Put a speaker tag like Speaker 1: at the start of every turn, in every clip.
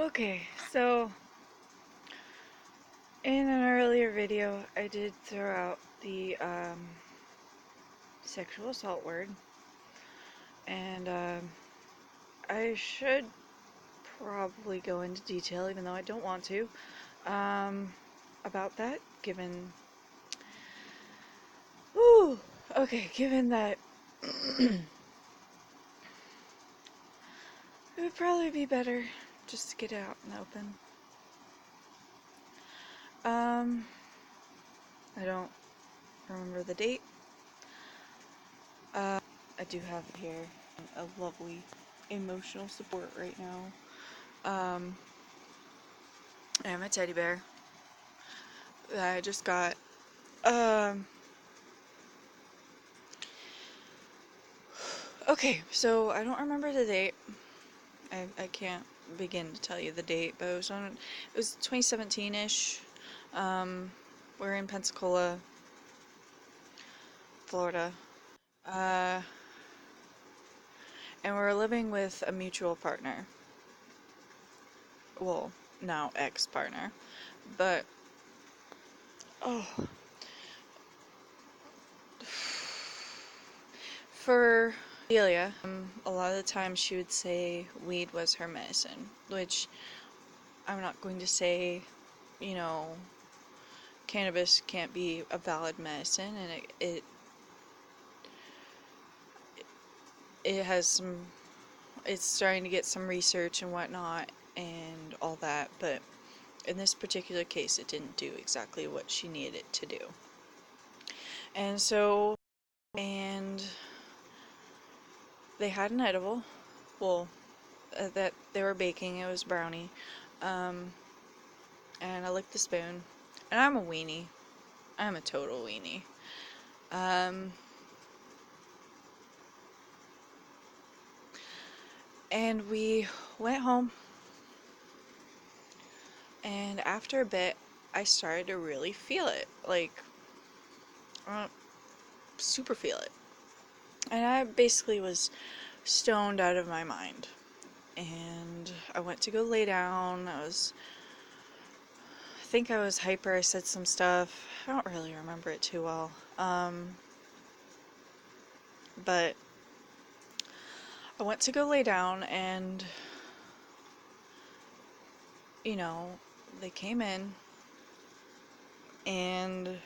Speaker 1: Okay, so in an earlier video, I did throw out the sexual assault word, and I should probably go into detail, even though I don't want to, about that, given. Whew, okay, given that it would probably be better just to get it out in the open. I don't remember the date. I do have here a lovely emotional support right now. I have a teddy bear that I just got. Um, okay, so I don't remember the date. I can't begin to tell you the date, but it was 2017-ish. We're in Pensacola, Florida. Uh, and we're living with a mutual partner. Well, now ex-partner. But, oh, for Delia, a lot of the time she would say weed was her medicine, which I'm not going to say, you know, cannabis can't be a valid medicine, and it has some, it's starting to get some research and whatnot and all that, but in this particular case it didn't do exactly what she needed it to do. And so, and they had an edible, well, that they were baking, it was brownie, and I licked the spoon, and I'm a weenie, I'm a total weenie. And we went home, and after a bit, I started to really feel it, like, super feel it. And I basically was stoned out of my mind. And I went to go lay down. I think I was hyper. I said some stuff. I don't really remember it too well. But I went to go lay down, and, you know, they came in, and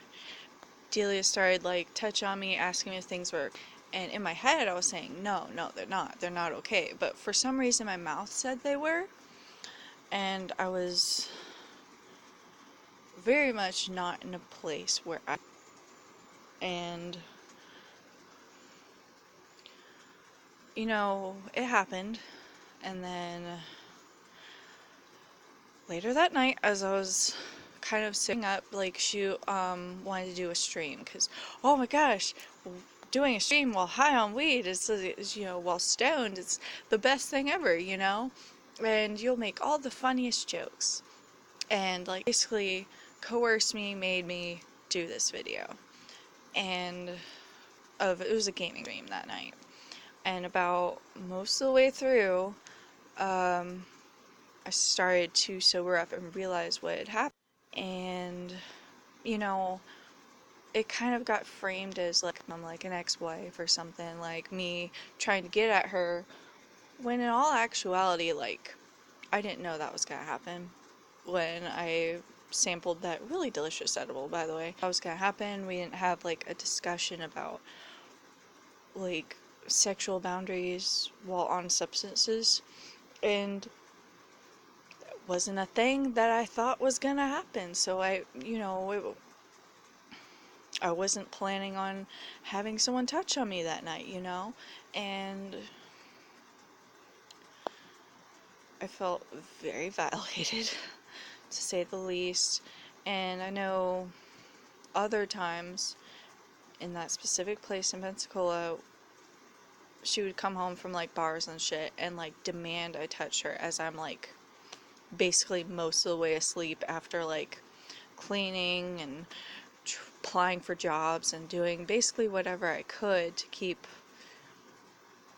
Speaker 1: Delia started, like, touch on me, asking me if things were, and in my head I was saying, no, they're not okay, but for some reason my mouth said they were, and I was very much not in a place where and, you know, it happened, and then later that night, as I was kind of sitting up, like, she wanted to do a stream, because, oh my gosh, doing a stream while high on weed is, you know, while stoned, it's the best thing ever, you know, and you'll make all the funniest jokes, and, like, basically coerced me, made me do this video, and it was a gaming stream that night, and about most of the way through, I started to sober up and realize what had happened. And, you know, it kind of got framed as like I'm like an ex-wife or something, like me trying to get at her, when in all actuality, like, I didn't know that was gonna happen when I sampled that really delicious edible, by the way. That was gonna happen. We didn't have like a discussion about like sexual boundaries while on substances, and wasn't a thing that I thought was gonna happen. So I wasn't planning on having someone touch on me that night, you know? And I felt very violated, to say the least. And I know other times in that specific place in Pensacola, she would come home from like bars and shit and like demand I touch her as I'm like basically most of the way asleep after like cleaning and applying for jobs and doing basically whatever I could to keep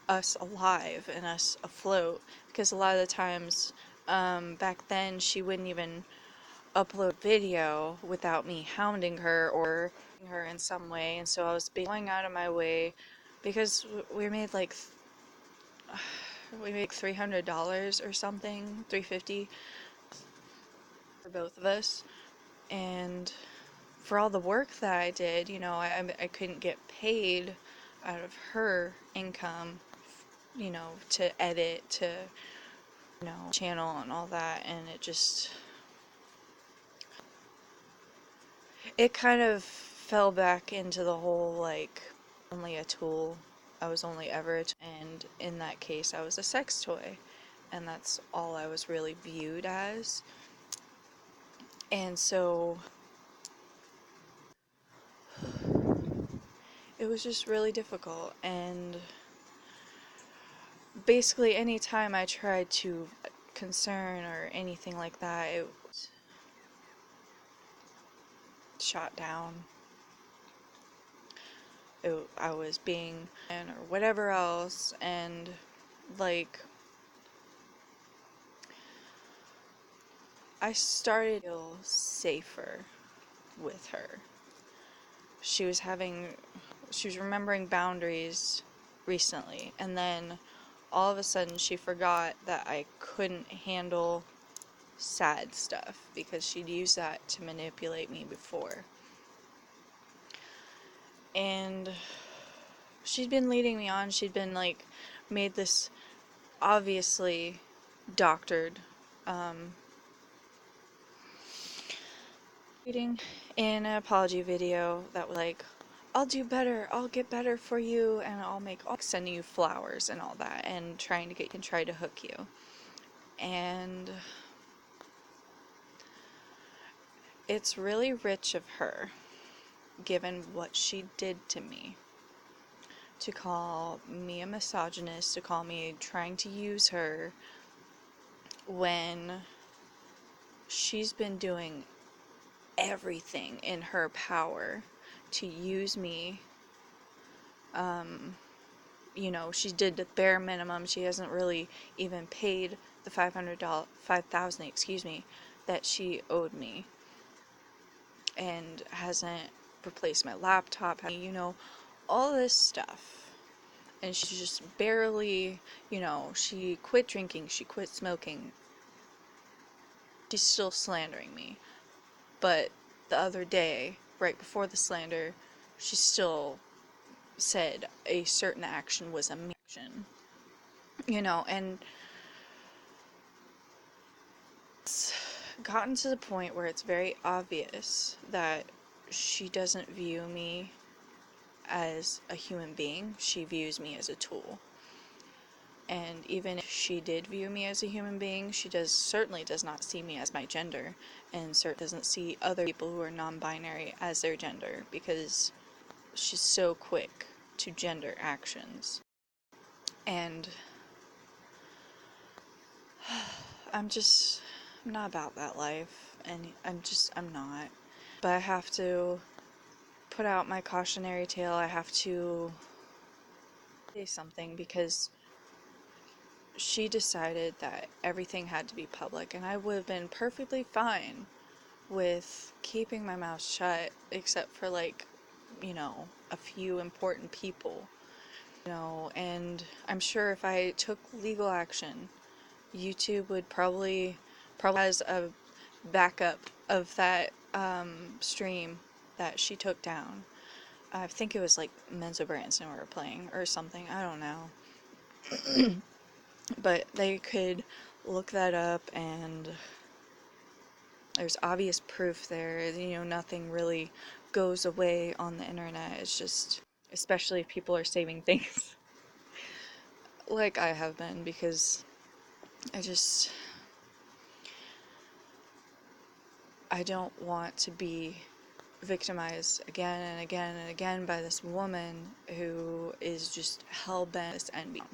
Speaker 1: us alive and us afloat, because a lot of the times Back then she wouldn't even upload video without me hounding her or her in some way, and so I was going out of my way because we made $300 or something, $350 for both of us, and for all the work that I did, I couldn't get paid out of her income, to edit, to, channel and all that, and it kind of fell back into the whole, like, only a tool. I was only ever and in that case, I was a sex toy, and that's all I was really viewed as. And so it was just really difficult, and basically any time I tried to concern or anything like that, it was shot down. I was being or whatever else, and like I started to feel safer with her. She was remembering boundaries recently, and then all of a sudden she forgot that I couldn't handle sad stuff because she'd used that to manipulate me before. And she'd been leading me on. She'd been made this obviously doctored reading in an apology video that was like, I'll do better, I'll get better for you, and I'll sending you flowers and all that, and try to hook you. And it's really rich of her, given what she did to me, to call me a misogynist, to call me trying to use her, when she's been doing everything in her power to use me. She did the bare minimum. She hasn't really even paid the $5,000, that she owed me, and hasn't replaced my laptop, all this stuff. And she's just barely, she quit drinking, she quit smoking. She's still slandering me. But the other day, right before the slander, she still said a certain action was a action. And it's gotten to the point where it's very obvious that she doesn't view me as a human being. She views me as a tool. And even if she did view me as a human being, she certainly does not see me as my gender, and certainly doesn't see other people who are non-binary as their gender, because she's so quick to gender actions. And I'm not about that life, and I'm not. But I have to put out my cautionary tale. I have to say something, because she decided that everything had to be public, and I would have been perfectly fine with keeping my mouth shut, except for a few important people, and I'm sure if I took legal action, YouTube would probably has a backup of that stream that she took down. I think it was Menzo Branson we were playing or something, I don't know. But they could look that up, and there's obvious proof there. Nothing really goes away on the internet. It's just, especially if people are saving things like I have been, because I don't want to be victimized again and again and again by this woman who is just hell-bent on this envy.